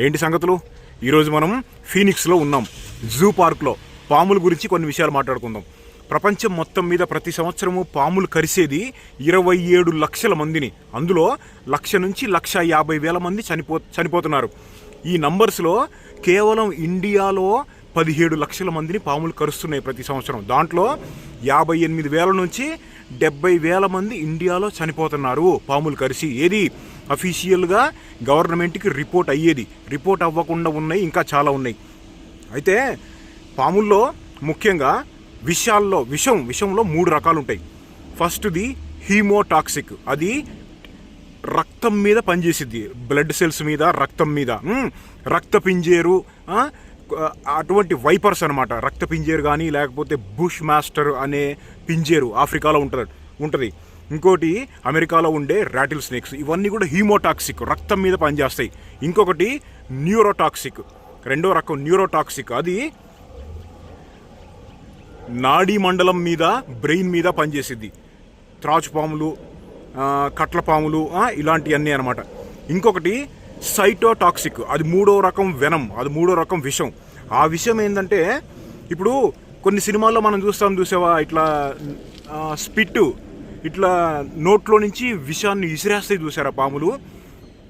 ఏంటి సంగతులు? ఈరోజు మనం ఫీనిక్స్లో ఉన్నాం, జూ పార్క్లో. పాముల గురించి కొన్ని విషయాలు మాట్లాడుకుందాం. ప్రపంచం మొత్తం మీద ప్రతి సంవత్సరము పాములు కరిసేది 27 లక్షల మందిని. అందులో 1,00,000 నుంచి 1,50,000 మంది చనిపోతున్నారు. ఈ నంబర్స్లో కేవలం ఇండియాలో 17 లక్షల మందిని పాములు కరుస్తున్నాయి ప్రతి సంవత్సరం. దాంట్లో 58,000 నుంచి 70,000 మంది ఇండియాలో చనిపోతున్నారు పాములు కరిసి. ఏది అఫీషియల్గా గవర్నమెంట్కి రిపోర్ట్ అవ్వకుండా ఉన్నాయి, ఇంకా చాలా ఉన్నాయి. అయితే పాముల్లో ముఖ్యంగా విషంలో 3 రకాలు ఉంటాయి. ఫస్ట్ది హీమోటాక్సిక్, అది రక్తం మీద పనిచేసిద్ది, బ్లడ్ సెల్స్ మీద, రక్తం మీద. రక్త పింజేరు, అటువంటి వైపర్స్ అనమాట. రక్త పింజేరు కానీ లేకపోతే బుష్ మాస్టర్ అనే పింజేరు ఆఫ్రికాలో ఉంటుంది. ఇంకోటి అమెరికాలో ఉండే రాటిల్ స్నేక్స్. ఇవన్నీ కూడా హీమోటాక్సిక్, రక్తం మీద పనిచేస్తాయి. ఇంకొకటి న్యూరోటాక్సిక్, రెండో రకం న్యూరోటాక్సిక్, అది నాడీ మండలం మీద, బ్రెయిన్ మీద పనిచేసిద్ది. త్రాచుపాములు, కట్లపాములు, ఇలాంటివన్నీ అనమాట. ఇంకొకటి సైటోటాక్సిక్, అది 3వ రకం వెనం, అది 3వ రకం విషం. ఆ విషం ఏంటంటే, ఇప్పుడు కొన్ని సినిమాల్లో మనం చూసావా, ఇట్లా స్పిట్, ఇట్లా నోట్లో నుంచి విషాన్ని విసిరేస్తాయి చూసారా పాములు,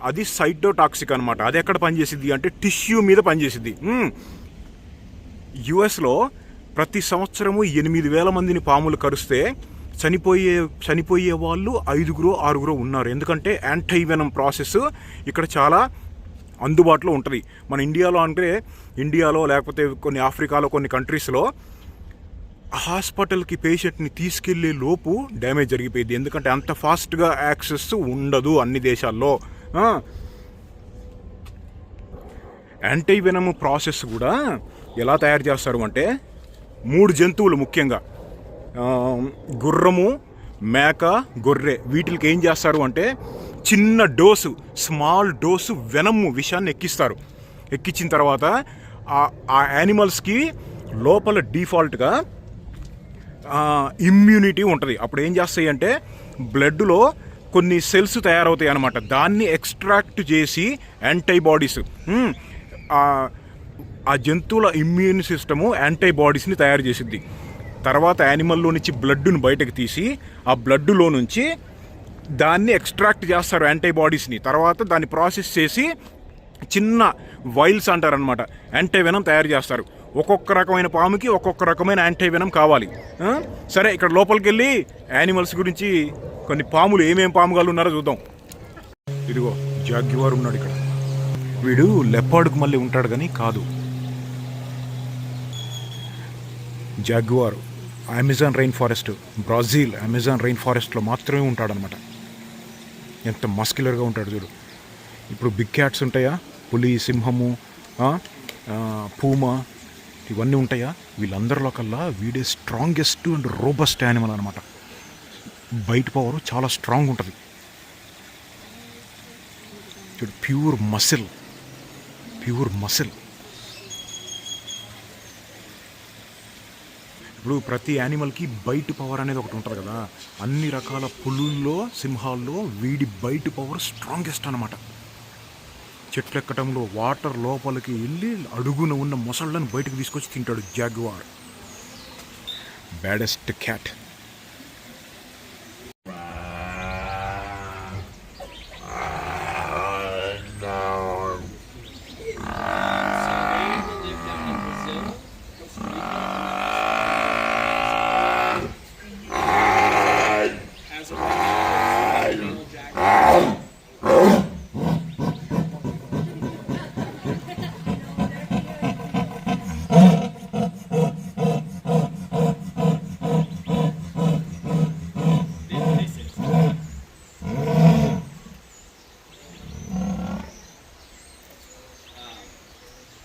అది సైటోటాక్సిక్ అనమాట. అది ఎక్కడ పనిచేసిద్ది అంటే టిష్యూ మీద పనిచేసిద్ది. యుఎస్లో ప్రతి సంవత్సరము 8,000 మందిని పాములు కరిస్తే చనిపోయే వాళ్ళు 5-6 ఉన్నారు. ఎందుకంటే యాంటైవెనం ప్రాసెస్ ఇక్కడ చాలా అందుబాటులో ఉంటుంది. మన ఇండియాలో లేకపోతే కొన్ని ఆఫ్రికాలో కొన్ని కంట్రీస్లో హాస్పిటల్కి పేషెంట్ని తీసుకెళ్లే లోపు డ్యామేజ్ జరిగిపోయింది. ఎందుకంటే అంత ఫాస్ట్గా యాక్సెస్ ఉండదు అన్ని దేశాల్లో. యాంటైవెనమ్ ప్రాసెస్ కూడా ఎలా తయారు చేస్తారు అంటే, 3 జంతువులు ముఖ్యంగా గుర్రము, మేక, గొర్రె, వీటికి ఏం చేస్తారు అంటే చిన్న డోసు, స్మాల్ డోసు విషాన్ని ఎక్కించిన తర్వాత ఆ యానిమల్స్కి లోపల డిఫాల్ట్గా ఇమ్యూనిటీ ఉంటుంది. అప్పుడు ఏం చేస్తాయి అంటే బ్లడ్లో కొన్ని సెల్స్ తయారవుతాయి అన్నమాట. దాన్ని ఎక్స్ట్రాక్ట్ చేసి యాంటీబాడీస్, ఆ జంతువుల ఇమ్యూన్ సిస్టము యాంటీబాడీస్ని తయారు చేసిద్ది. తర్వాత యానిమల్లో నుంచి బ్లడ్ను బయటకు తీసి ఆ బ్లడ్లో నుంచి దాన్ని ఎక్స్ట్రాక్ట్ చేస్తారు యాంటీబాడీస్ని. తర్వాత దాన్ని ప్రాసెస్ చేసి చిన్న వైల్స్ అంటారనమాట, యాంటీవెనం తయారు చేస్తారు. ఒక్కొక్క రకమైన పాముకి ఒక్కొక్క రకమైన యాంటీవెనం కావాలి. సరే, ఇక్కడ లోపలికి వెళ్ళి యానిమల్స్ గురించి, కొన్ని పాములు, ఏమేం పాముగాలు ఉన్నారో చూద్దాం. ఇదిగో జాగ్యువార్ ఉన్నాడు ఇక్కడ. వీడు లెపార్డ్కు మళ్ళీ ఉంటాడు కానీ కాదు. Jaguar Amazon rain forest, Brazil Amazon rain ఫారెస్ట్లో మాత్రమే ఉంటాడనమాట. ఎంత మస్క్యులర్గా ఉంటాడు చూడు. ఇప్పుడు బిగ్ క్యాట్స్ ఉంటాయా, పులి, సింహము, పూమా, ఇవన్నీ ఉంటాయా, వీళ్ళందరిలో కల్లా వీడే స్ట్రాంగెస్ట్ అండ్ రోబస్ట్ యానిమల్ అనమాట. బైట్ పవర్ చాలా స్ట్రాంగ్ ఉంటుంది చూడు. Pure muscle. ఇప్పుడు ప్రతి యానిమల్కి బైట్ పవర్ అనేది ఒకటి ఉంటుంది కదా. అన్ని రకాల పులుల్లో, సింహాల్లో వీడి బైట్ పవర్ స్ట్రాంగెస్ట్ అనమాట. చెట్లు ఎక్కడంలో, వాటర్ లోపలికి వెళ్ళి అడుగున ఉన్న మొసళ్ళను బయటకు తీసుకొచ్చి తింటాడు jaguar. Baddest cat.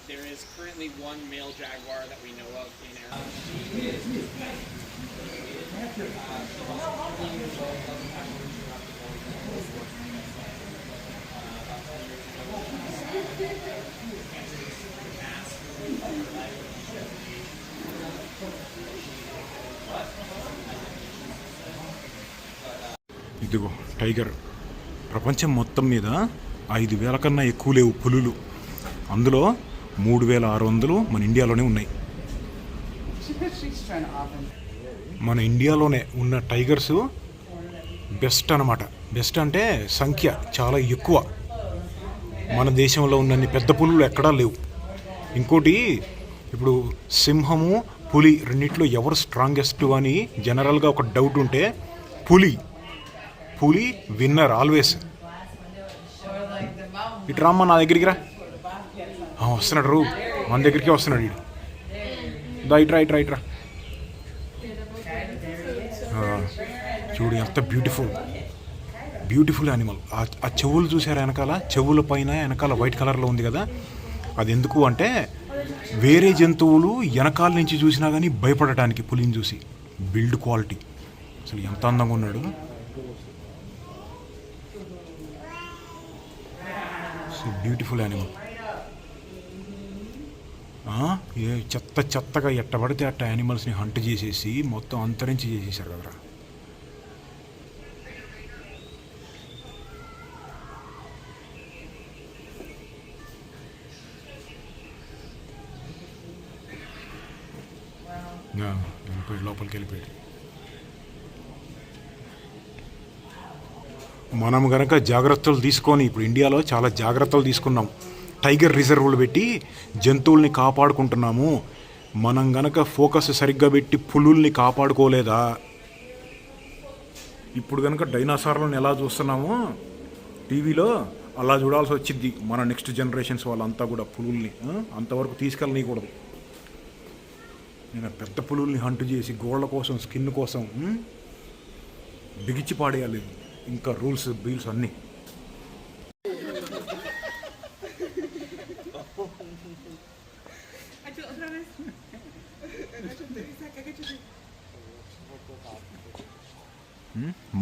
There is currently one male jaguar that we know of in our ఇదిగో టైగర్. ప్రపంచం మొత్తం మీద 5,000 కన్నా ఎక్కువ లేవు పులులు. అందులో 3,600 మన ఇండియాలోనే ఉన్నాయి. మన ఇండియాలోనే ఉన్న టైగర్స్ బెస్ట్ అన్నమాట. బెస్ట్ అంటే సంఖ్య చాలా ఎక్కువ. మన దేశంలో ఉన్నన్ని పెద్ద పులులు ఎక్కడా లేవు. ఇంకోటి, ఇప్పుడు సింహము పులి రెండిట్లో ఎవరు స్ట్రాంగెస్ట్ అని జనరల్గా ఒక డౌట్ ఉంటే పులి విన్నర్ ఆల్వేస్. ఇటు రామ్మా నా దగ్గరికి రా. వస్తున్నాడు రూ, మన దగ్గరికే వస్తున్నాడు వీడు. ఇట్రా చూడు ఎంత బ్యూటిఫుల్ యానిమల్. ఆ చెవులు చూసారా వెనకాల? చెవుల పైన వెనకాల వైట్ కలర్లో ఉంది కదా, అది ఎందుకు అంటే వేరే జంతువులు వెనకాల నుంచి చూసినా కానీ భయపడటానికి పులిని చూసి. బిల్డ్ క్వాలిటీ అసలు ఎంత అందంగా ఉన్నాడు. Beautiful animal. ఏ చెత్తగా ఎట్టబడితే అట్ట యానిమల్స్ని హంట్ చేసేసి మొత్తం అంతరించి చేసేసారు కదరా. లోపలికి వెళ్ళిపోయాడు. మనం గనక జాగ్రత్తలు తీసుకొని, ఇప్పుడు ఇండియాలో చాలా జాగ్రత్తలు తీసుకున్నాం, టైగర్ రిజర్వులు పెట్టి జంతువుల్ని కాపాడుకుంటున్నాము. మనం గనక ఫోకస్ సరిగ్గా పెట్టి పులుల్ని కాపాడుకోలేదా, ఇప్పుడు కనుక డైనాసార్లను ఎలా చూస్తున్నామో టీవీలో అలా చూడాల్సి వచ్చింది మన నెక్స్ట్ జనరేషన్స్ వాళ్ళంతా కూడా. పులుల్ని అంతవరకు తీసుకెళ్ళనీయకూడదు. నేను పెద్ద పులుల్ని హంట్ చేసి గోళ్ళ కోసం, స్కిన్ కోసం బిగిచి పాడేయాలి. ఇంకా రూల్స్ బీల్స్ అన్నీ.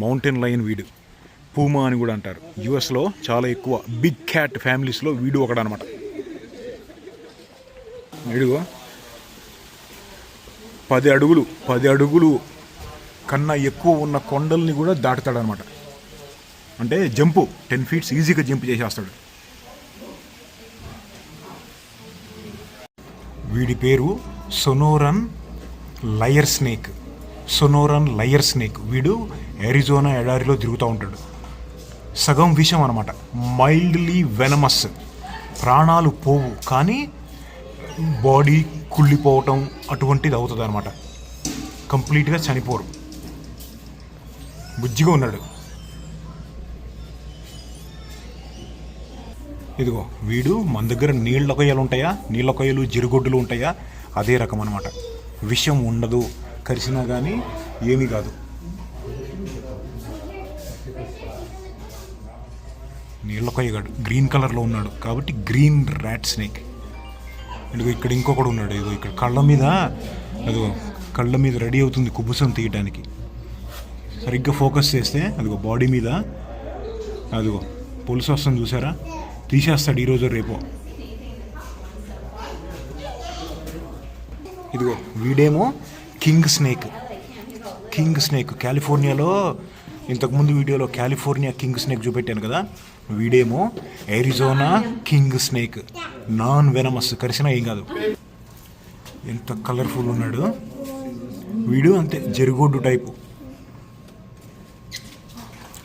మౌంటైన్ లయన్ వీడు, పూమా అని కూడా అంటారు. యుఎస్లో చాలా ఎక్కువ బిగ్ క్యాట్ ఫ్యామిలీస్లో వీడు ఒకడనమాట. వీడుగో 10 అడుగులు కన్నా ఎక్కువ ఉన్న కొండల్ని కూడా దాటుతాడనమాట. అంటే జంపు 10 feet ఈజీగా జంప్ చేసేస్తాడు. వీడి పేరు సొనోరన్ లయర్ స్నేక్. వీడు అరిజోనా ఎడారిలో తిరుగుతూ ఉంటాడు. సగం విషం అనమాట. Mildly venomous. ప్రాణాలు పోవు కానీ బాడీ కుళ్ళిపోవటం అటువంటిది అవుతుంది అనమాట. కంప్లీట్గా చనిపోరు. బుజ్జిగా ఉన్నాడు. ఇదిగో వీడు మన దగ్గర నీళ్ళ కొయ్యలు ఉంటాయా, నీళ్ళ కొయ్యలు జిరుగొడ్డులు ఉంటాయా, అదే రకం అనమాట. విషం ఉండదు, కరిసినా కానీ ఏమీ కాదు. నీళ్ళ కొయ్యగాడు గ్రీన్ కలర్లో ఉన్నాడు కాబట్టి గ్రీన్ ర్యాట్ స్నేక్. ఇదిగో ఇక్కడ ఇంకొకడు ఉన్నాడు. ఇదిగో ఇక్కడ కళ్ళ మీద రెడీ అవుతుంది కుబుసం తీయటానికి. సరిగ్గా ఫోకస్ చేస్తే అదిగో బాడీ మీద అదిగో పులుసు వస్తుంది చూసారా, తీసేస్తాడు ఈరోజు రేపో. ఇదిగో వీడేమో కింగ్ స్నేక్. కాలిఫోర్నియాలో ఇంతకుముందు వీడియోలో కాలిఫోర్నియా కింగ్ స్నేక్ చూపెట్టాను కదా, వీడేమో Arizona king snake. Non venomous, కరిసినా ఏం కాదు. ఎంత కలర్ఫుల్ ఉన్నాడు వీడు. అంతే జరుగొడ్డు టైపు.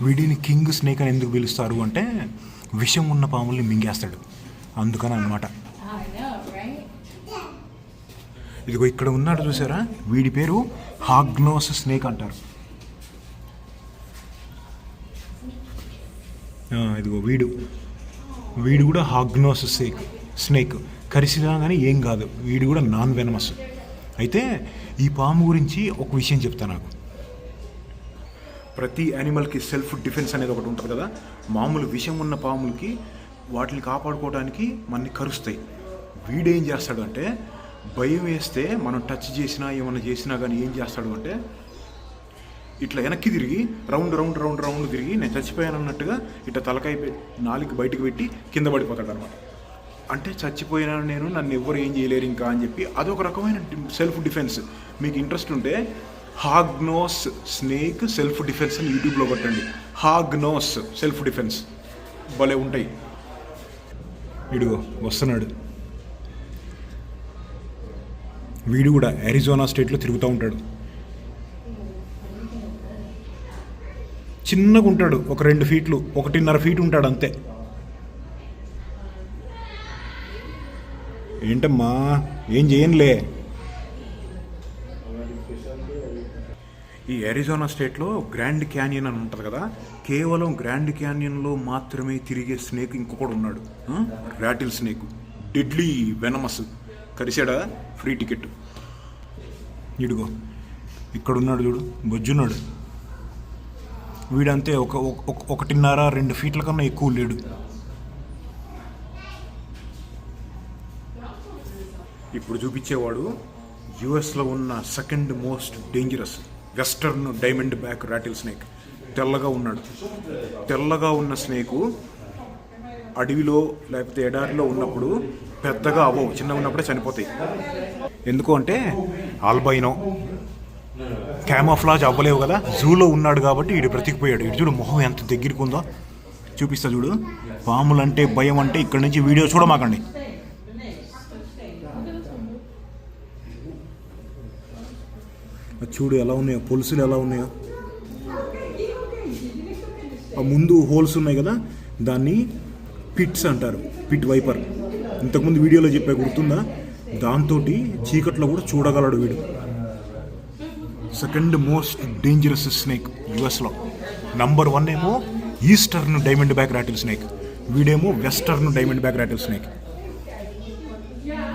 వీడిని కింగ్ స్నేక్ అని ఎందుకు పిలుస్తారు అంటే విషం ఉన్న పాముల్ని మింగేస్తాడు, అందుకని అన్నమాట. ఇదిగో ఇక్కడ ఉన్నాడు చూసారా, వీడి పేరు హాగ్నోస్ స్నేక్ అంటారు. ఇదిగో వీడు కూడా హాగ్నోస్ స్నేక్. కరిసినా కానీ ఏం కాదు. వీడు కూడా నాన్ వెనమస్. అయితే ఈ పాము గురించి ఒక విషయం చెప్తా. నాకు ప్రతి యానిమల్కి సెల్ఫ్ డిఫెన్స్ అనేది ఒకటి ఉంటుంది కదా. మామూలు విషం ఉన్న పాములకి వాటిని కాపాడుకోవడానికి మనని కరుస్తాయి. వీడేం చేస్తాడు అంటే భయం వేస్తే మనం టచ్ చేసినా ఏమన్నా చేసినా కానీ ఏం చేస్తాడు అంటే ఇట్లా వెనక్కి తిరిగి రౌండ్ తిరిగి నేను చచ్చిపోయాను అన్నట్టుగా ఇట్లా తలకాయ నాలుగు బయటకు పెట్టి కింద పడిపోతాడు అనమాట. అంటే చచ్చిపోయినా నేను, నన్ను ఎవ్వరు ఏం చేయలేరు ఇంకా అని చెప్పి అదొక రకమైన సెల్ఫ్ డిఫెన్స్. మీకు ఇంట్రెస్ట్ ఉంటే హాగ్నోస్ స్నేక్ సెల్ఫ్ డిఫెన్స్ అని యూట్యూబ్లో కొట్టండి. హాగ్నోస్ సెల్ఫ్ డిఫెన్స్ భలే ఉంటాయి. ఇడుగో వస్తున్నాడు. వీడు కూడా అరిజోనా స్టేట్లో తిరుగుతూ ఉంటాడు. చిన్నగా ఉంటాడు, ఒక 2 ఫీట్లు 1.5 ఫీట్ ఉంటాడు అంతే. ఏంటమ్మా ఏం చేయనులే. ఈ అరిజోనా స్టేట్లో గ్రాండ్ క్యానియన్ అని ఉంటుంది కదా, కేవలం గ్రాండ్ క్యానియన్లో మాత్రమే తిరిగే స్నేక్ ఇంకొకడు ఉన్నాడు, రాటిల్ స్నేక్, డెడ్లీ వెనమస్. కరిసాడా ఫ్రీ టికెట్. ఇడుగో ఇక్కడ ఉన్నాడు చూడు, బొజ్జున్నాడు. వీడంతే 1.5-2 ఫీట్ల కన్నా ఎక్కువ లేడు. ఇప్పుడు చూపించేవాడు యుఎస్లో ఉన్న second most dangerous western diamond back rattle snake. తెల్లగా ఉన్నాడు. తెల్లగా ఉన్న స్నేకు అడవిలో లేకపోతే ఎడారిలో ఉన్నప్పుడు పెద్దగా అవ్వవు, చిన్నగా ఉన్నప్పుడే చనిపోతాయి. ఎందుకు అంటే ఆల్బైనో క్యామోఫ్లాజ్ అవ్వలేవు కదా, జూలో ఉన్నాడు కాబట్టి వీడు బ్రతికిపోయాడు. ఇటు చూడు మొహం ఎంత దగ్గరికి ఉందో, చూపిస్తా చూడు. పాములంటే భయం అంటే ఇక్కడి నుంచి వీడియో చూడమాకండి. చూడు ఎలా ఉన్నాయో, పొలుసులు ఎలా ఉన్నాయో. ఆ ముందు హోల్స్ ఉన్నాయి కదా, దాన్ని పిట్స్ అంటారు, పిట్ వైపర్. ఇంతకుముందు వీడియోలో చెప్పా గుర్తుందా? దాంతో చీకట్లో కూడా చూడగలడు వీడు. సెకండ్ మోస్ట్ డేంజరస్ స్నేక్ యుఎస్లో. నంబర్ 1 ఏమో eastern diamond back rattle snake, వీడేమో western diamond back rattle snake.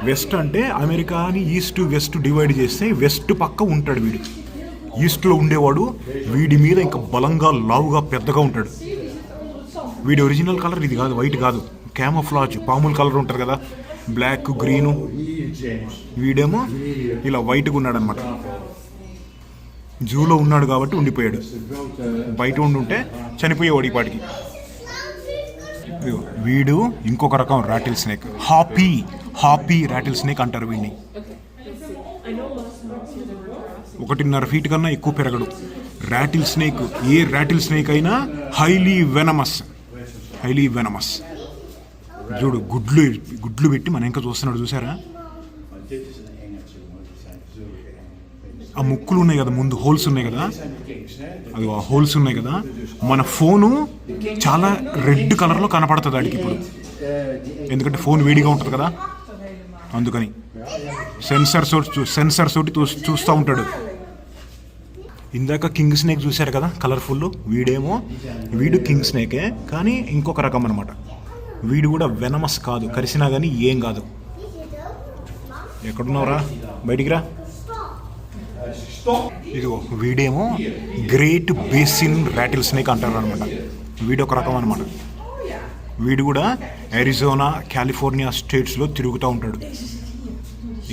West అంటే అమెరికాని ఈస్ట్ వెస్ట్ డివైడ్ చేస్తే వెస్ట్ పక్క ఉంటాడు వీడు. ఈస్ట్లో ఉండేవాడు వీడి మీద ఇంకా బలంగా లావుగా పెద్దగా ఉంటాడు. వీడి ఒరిజినల్ కలర్ ఇది కాదు, వైట్ కాదు, క్యామోఫ్లాజ్. పాముల కలర్ ఉంటారు కదా, బ్లాక్ గ్రీను. వీడేమో ఇలా వైట్గా ఉన్నాడు అనమాట. జూలో ఉన్నాడు కాబట్టి ఉండిపోయాడు, బయట ఉండుంటే చనిపోయేవాడు ఈ పాటికి. వీడు ఇంకొక రకం rattle snake, happy rattle snake అంటారు వీడిని. 1.5 ఫీట్ కన్నా ఎక్కువ పెరగడు. రాటిల్ స్నేక్, ఏ రాటిల్ స్నేక్ అయినా హైలీ వెనమస్. చూడు గుడ్లు పెట్టి మన ఇంకా చూస్తున్నాడు, చూసారా? ఆ ముక్కులు ఉన్నాయి కదా, ముందు హోల్స్ ఉన్నాయి కదా, అది ఆ హోల్స్ ఉన్నాయి కదా. మన ఫోను చాలా రెడ్ కలర్లో కనపడుతుంది వాడికి ఇప్పుడు, ఎందుకంటే ఫోన్ వేడిగా ఉంటుంది కదా, అందుకని సెన్సర్స్ తోటి చూస్తూ ఉంటాడు. ఇందాక కింగ్ స్నేక్ చూశారు కదా, కలర్ఫుల్. వీడు కింగ్ స్నేకే, కానీ ఇంకొక రకం అనమాట. వీడు కూడా వెనమస్ కాదు, కరిసినా కానీ ఏం కాదు. ఎక్కడున్నావురా, బయటికి రా. ఇదిగో వీడేమో గ్రేట్ బేసిన్ రాటిల్ స్నేక్ అంటారు అనమాట. వీడు ఒక రకం అనమాట. వీడు కూడా అరిజోనా, కాలిఫోర్నియా స్టేట్స్లో తిరుగుతూ ఉంటాడు.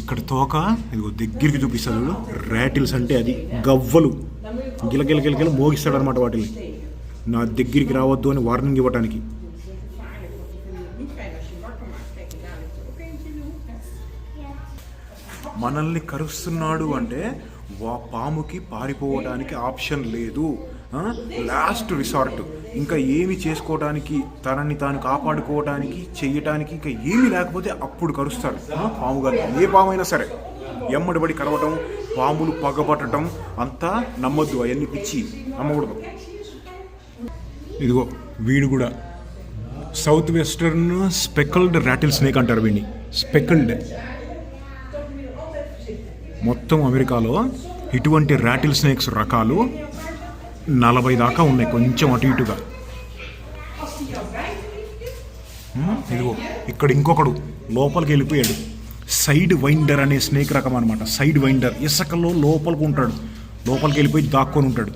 ఇక్కడ తోక ఇదిగో దగ్గరికి చూపిస్తాడు. రాటిల్స్ అంటే అది గవ్వలు, గిలగిలగిలగిల మోగిస్తాడు అనమాట వాటిని. నా దగ్గరికి రావద్దు అని వార్నింగ్ ఇవ్వటానికి. మనల్ని కరుస్తున్నాడు అంటే పాముకి పారిపోవడానికి ఆప్షన్ లేదు, లాస్ట్ రిసార్ట్. ఇంకా ఏమి చేసుకోవడానికి, తనని తాను కాపాడుకోవడానికి, చెయ్యటానికి ఇంకా ఏమీ లేకపోతే అప్పుడు కరుస్తాడు పాము. కానీ ఏ పాము అయినా సరే ఎమ్మడిబడి కరవటం, పాములు పగబట్టడం అంతా నమ్మొద్దు, అవన్నీ పిచ్చి, నమ్మకూడదు. ఇదిగో వీడు కూడా సౌత్ వెస్టర్న్ స్పెకల్డ్ రాటిల్ స్నేక్ అంటారు వీడిని. స్పెకల్డ్. మొత్తం అమెరికాలో ఇటువంటి రాటిల్ స్నేక్స్ రకాలు 40 దాకా ఉన్నాయి, కొంచెం అటు ఇటుగా. ఇదిగో ఇక్కడ ఇంకొకడు లోపలికి వెళ్ళిపోయాడు. సైడ్ వైండర్ అనే స్నేక్ రకం అనమాట. సైడ్ వైండర్ ఇసుకలో లోపలికి ఉంటాడు, లోపలికి వెళ్ళిపోయి దాక్కొని ఉంటాడు.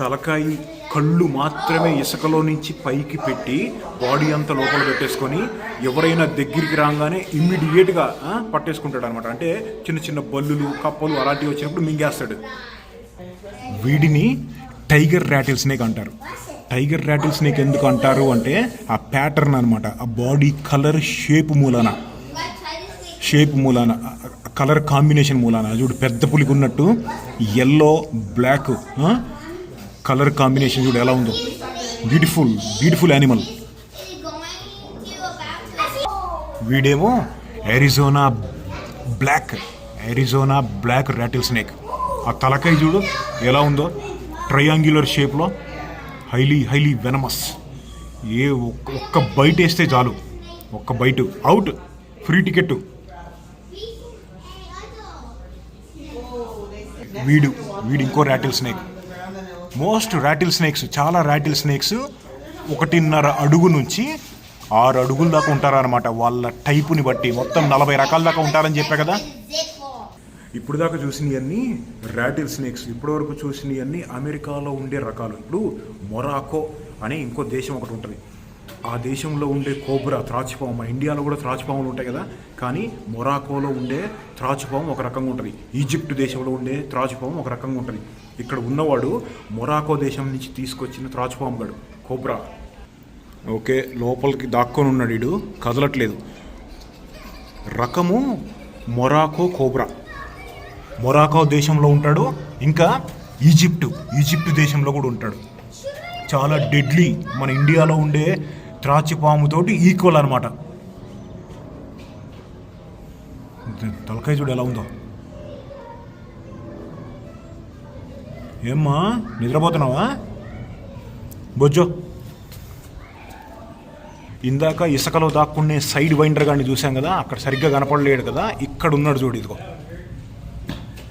తలకాయి కళ్ళు మాత్రమే ఇసుకలో నుంచి పైకి పెట్టి బాడీ అంతా లోపల పెట్టేసుకొని ఎవరైనా దగ్గరికి రాగానే ఇమ్మీడియట్గా పట్టేసుకుంటాడు అనమాట. అంటే చిన్న చిన్న బల్లులు, కప్పలు అలాంటివి వచ్చినప్పుడు మింగేస్తాడు. వీడిని టైగర్ రాటిల్ స్నేక్ అంటారు. టైగర్ రాటిల్ స్నేక్ ఎందుకు అంటారు అంటే ఆ ప్యాటర్న్ అనమాట, ఆ బాడీ కలర్ షేప్ మూలాన కలర్ కాంబినేషన్ మూలాన. చూడు పెద్ద పులికి ఉన్నట్టు ఎల్లో బ్లాక్ కలర్ కాంబినేషన్ చూడు ఎలా ఉందో. Beautiful beautiful animal. వీడేమో అరిజోనా బ్లాక్ రాటిల్ స్నేక్. ఆ తలకాయ చూడు ఎలా ఉందో, ట్రయాంగ్యులర్ షేప్లో, హైలీ వెనమస్. ఒక్క బైట్ వేస్తే చాలు, ఒక్క బైట్ అవుట్, ఫ్రీ టికెట్. వీడు ఇంకో rattle snake. Most rattle snakes, చాలా రాటిల్ స్నేక్స్ 1.5 అడుగు నుంచి 6 అడుగుల దాకా ఉంటారనమాట. వాళ్ళ టైపుని బట్టి మొత్తం 40 రకాల దాకా ఉంటారని చెప్పా కదా. ఇప్పుడు దాకా చూసినవన్నీ రాటిల్ స్నేక్స్. ఇప్పటివరకు చూసినవన్నీ అమెరికాలో ఉండే రకాలు. ఇప్పుడు మొరాకో అనే ఇంకో దేశం ఒకటి ఉంటుంది. ఆ దేశంలో ఉండే కోబ్రా, త్రాచుపాము, మన ఇండియాలో కూడా త్రాచుపాములు ఉంటాయి కదా, కానీ మొరాకోలో ఉండే త్రాచుపాము ఒక రకంగా ఉంటుంది. ఈజిప్ట్ దేశంలో ఉండే త్రాచుపాము ఒక రకంగా ఉంటుంది. ఇక్కడ ఉన్నవాడు మొరాకో దేశం నుంచి తీసుకొచ్చిన త్రాచుపాము గడు, కోబ్రా. ఓకే, లోపలికి దాక్కొని ఉన్నాడు, వీడు కదలట్లేదు. రకము మొరాకో కోబ్రా. మొరాకో దేశంలో ఉంటాడు, ఇంకా ఈజిప్ట్ దేశంలో కూడా ఉంటాడు. చాలా డెడ్లీ, మన ఇండియాలో ఉండే త్రాచుపాముతోటి ఈక్వల్ అనమాట. తలకాయ చూడు ఎలా ఉందో. ఏమ్మా నిద్రపోతున్నావా బొజ్జో? ఇందాక ఇసుకలో దాక్కునే సైడ్ వైండర్ గాడిని చూసాం కదా, అక్కడ సరిగ్గా కనపడలేడు కదా, ఇక్కడ ఉన్నాడు చూడు.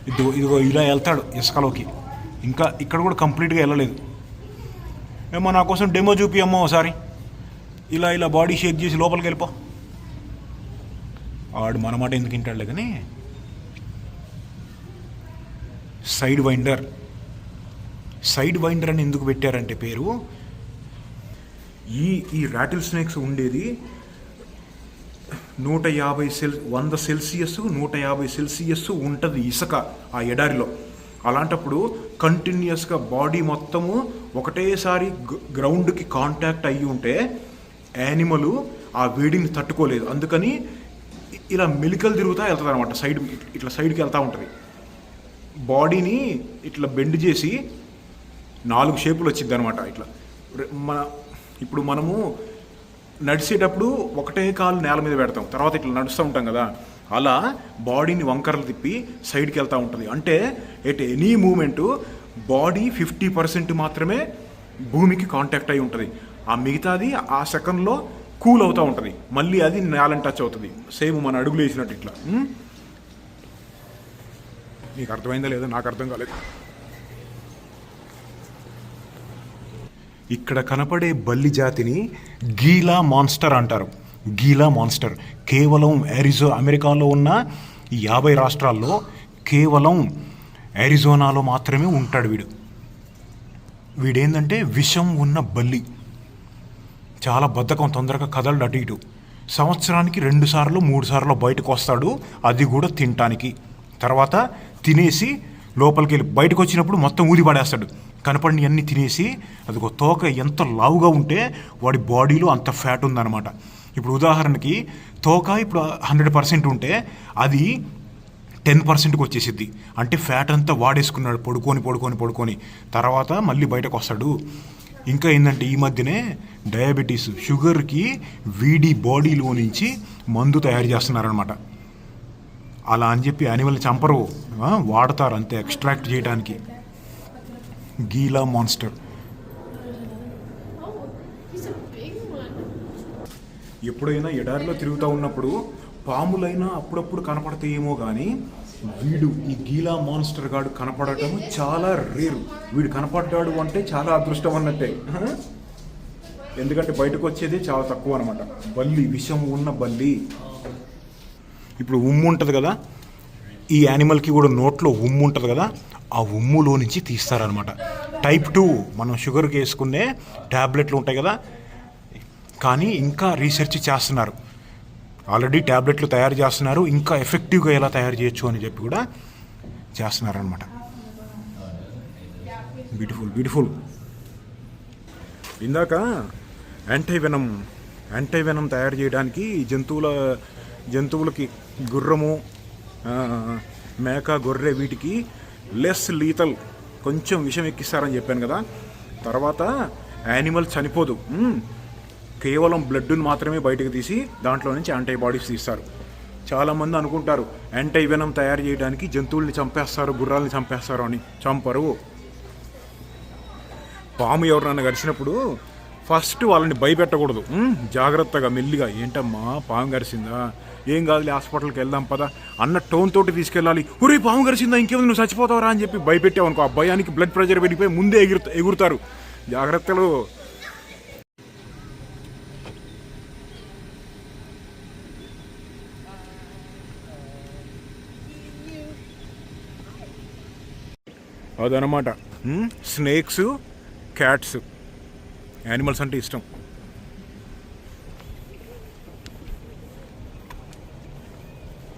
ఇదిగో ఇలా వెళ్తాడు ఇసుకలోకి. ఇంకా ఇక్కడ కూడా కంప్లీట్గా వెళ్ళలేదు. ఏమో నా కోసం డెమో చూపి అమ్మో ఒకసారి. ఇలా బాడీ షేక్ చేసి లోపలికి వెళ్ళిపో. ఆడు మన మాట ఎందుకు వింటాడులే కానీ. సైడ్ వైండర్ అని ఎందుకు పెట్టారంటే పేరు, ఈ రాటిల్ స్నేక్స్ ఉండేది 100 సెల్సియస్ 150 సెల్సియస్ ఉంటుంది ఇసుక ఆ ఎడారిలో. అలాంటప్పుడు కంటిన్యూస్గా బాడీ మొత్తము ఒకటేసారి గ్రౌండ్కి కాంటాక్ట్ అయ్యి ఉంటే యానిమల్ ఆ వేడిని తట్టుకోలేదు. అందుకని ఇలా మెలికలు తిరుగుతూ వెళ్తుంది అనమాట. ఇట్లా సైడ్కి వెళ్తూ ఉంటుంది. బాడీని ఇట్లా బెండ్ చేసి 4 షేపులు వచ్చింది అనమాట. ఇట్లా ఇప్పుడు మనము నడిచేటప్పుడు ఒకటే కాలు నేల మీద పెడతాం, తర్వాత ఇట్లా నడుస్తూ ఉంటాం కదా, అలా బాడీని వంకరలు తిప్పి సైడ్కి వెళ్తూ ఉంటుంది. అంటే ఎట్ ఎనీ మూమెంటు బాడీ 50% మాత్రమే భూమికి కాంటాక్ట్ అయి ఉంటుంది. ఆ మిగతాది ఆ సెకండ్లో కూల్ అవుతూ ఉంటుంది. మళ్ళీ అది నేలని టచ్ అవుతుంది. సేమ్ మన అడుగులు వేసినట్టు ఇట్లా. నీకు అర్థమైందా లేదా? నాకు అర్థం కాలేదు. ఇక్కడ కనపడే బల్లి జాతిని గీలా మాన్స్టర్ అంటారు. గీలా మాన్స్టర్ కేవలం అమెరికాలో ఉన్న 50 రాష్ట్రాల్లో కేవలం అరిజోనాలో మాత్రమే ఉంటాడు. వీడేంటంటే విషం ఉన్న బల్లి. చాలా బద్ధకం, తొందరగా కదలడు అటు ఇటు. సంవత్సరానికి 2 సార్లు 3 సార్లు బయటకు వస్తాడు, అది కూడా తినటానికి. తర్వాత తినేసి లోపలికి వెళ్ళి బయటకు వచ్చినప్పుడు మొత్తం ఊది పడేస్తాడు. కనపడిని అన్నీ తినేసి, అదిగో తోక ఎంత లావుగా ఉంటే వాడి బాడీలో అంత ఫ్యాట్ ఉందన్నమాట. ఇప్పుడు ఉదాహరణకి తోక ఇప్పుడు 100% ఉంటే అది 10%కి వచ్చేసిద్ది. అంటే ఫ్యాట్ అంతా వాడేసుకున్నాడు పడుకొని. తర్వాత మళ్ళీ బయటకు వస్తాడు. ఇంకా ఏంటంటే ఈ మధ్యనే డయాబెటీస్, షుగర్కి వీడి బాడీలో నుంచి మందు తయారు చేస్తున్నారనమాట. అలా అని చెప్పి యానిమల్ని చంపరు, వాడతారు అంతే ఎక్స్ట్రాక్ట్ చేయడానికి. గీలా మాన్స్టర్. ఎప్పుడైనా ఎడారిలో తిరుగుతూ ఉన్నప్పుడు పాములైనా అప్పుడప్పుడు కనపడతాయేమో కానీ ఈ గీలా మాన్స్టర్ గాడు కనపడటం చాలా రేరు. వీడు కనపడ్డాడు అంటే చాలా అదృష్టం అన్నట్టే. ఎందుకంటే బయటకు వచ్చేది చాలా తక్కువ అనమాట. బల్లి, విషం ఉన్న బల్లి. ఇప్పుడు ఉమ్ము ఉంటుంది కదా, ఈ యానిమల్కి కూడా నోట్లో ఉమ్ము ఉంటుంది కదా, ఆ ఉమ్ములో నుంచి తీస్తారనమాట. టైప్ 2 మనం షుగర్కి వేసుకునే ట్యాబ్లెట్లు ఉంటాయి కదా, కానీ ఇంకా రీసెర్చ్ చేస్తున్నారు. ఆల్రెడీ ట్యాబ్లెట్లు తయారు చేస్తున్నారు, ఇంకా ఎఫెక్టివ్గా ఎలా తయారు చేయొచ్చు అని చెప్పి కూడా చేస్తున్నారనమాట. బ్యూటిఫుల్. ఇందాక యాంటీవెనం తయారు చేయడానికి జంతువులకి గుర్రము, మేక, గొర్రె వీటికి లెస్ లీతల్, కొంచెం విషం ఎక్కిస్తారని చెప్పాను కదా. తర్వాత యానిమల్ చనిపోదు. కేవలం బ్లడ్ని మాత్రమే బయటకు తీసి దాంట్లో నుంచి యాంటీబాడీస్ తీస్తారు. చాలామంది అనుకుంటారు యాంటీ వెనం తయారు చేయడానికి జంతువుల్ని చంపేస్తారు, గుర్రాలని చంపేస్తారు అని. చంపరు. పాము ఎవరినైనా గడిచినప్పుడు ఫస్ట్ వాళ్ళని భయపెట్టకూడదు. జాగ్రత్తగా మెల్లిగా, ఏంటమ్మా పాము గరిసిందా, ఏం కాదులే హాస్పిటల్కి వెళ్దాం పదా అన్న టోన్ తోటి తీసుకెళ్ళాలి. ఒరే పాము గరిసిందా, ఇంకేముంది నువ్వు చచ్చిపోతావరా అని చెప్పి భయపెట్టావనుకో, ఆ భయానికి బ్లడ్ ప్రెషర్ పెరిగిపోయి ముందే ఎగురుతారు. జాగ్రత్తలు. అదనమాట. స్నేక్స్, క్యాట్స్, యానిమల్స్ అంటే ఇష్టం.